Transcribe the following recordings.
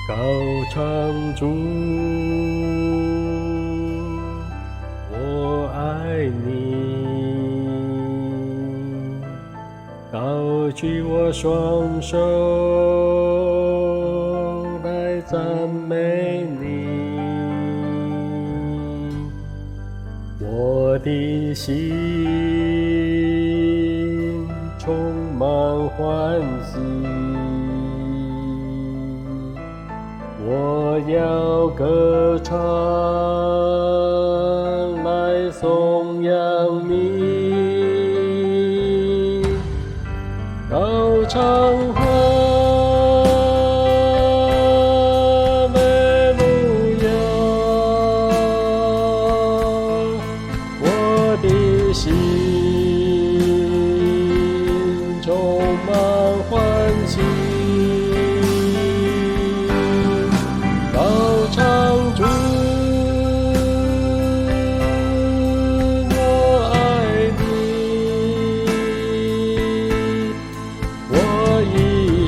高唱主，我爱你，高举我双手来赞美你，我的心充满欢喜。我要歌唱来颂扬你，高唱哈利路亚，我的心充满欢喜。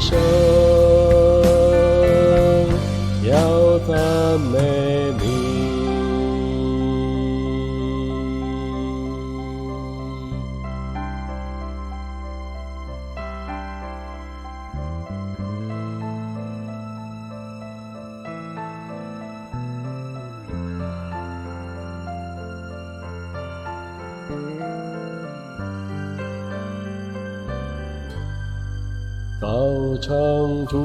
生要赞美你，高唱主，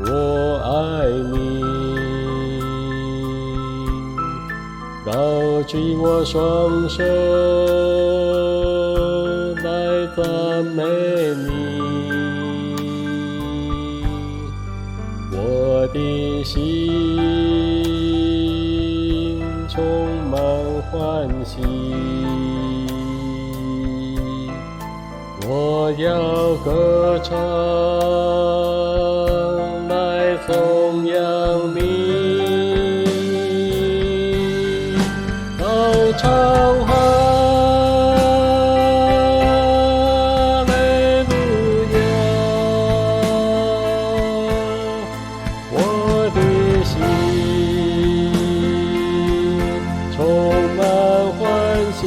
我爱你，高举我双手来赞美你，我的心充满欢喜。我要歌唱来颂扬你，高唱哈利路亚，我的心充满欢喜。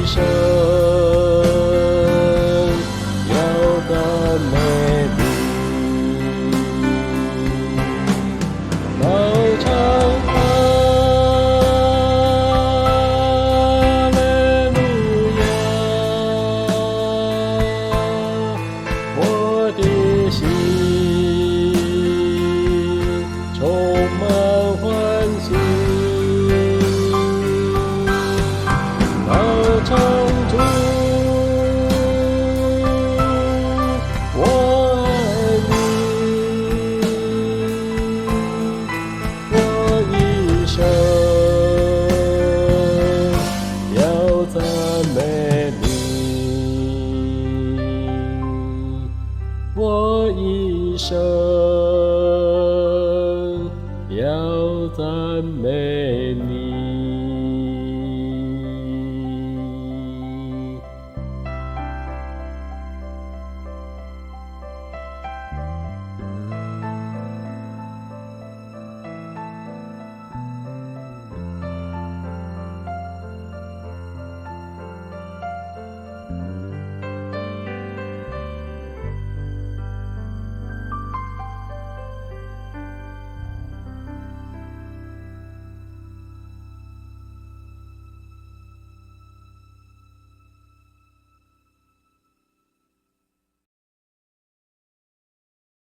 生要赞美你，高唱哈利路亚，我的心充满欢喜。唱主，我爱你，我一生要赞美你，我一生。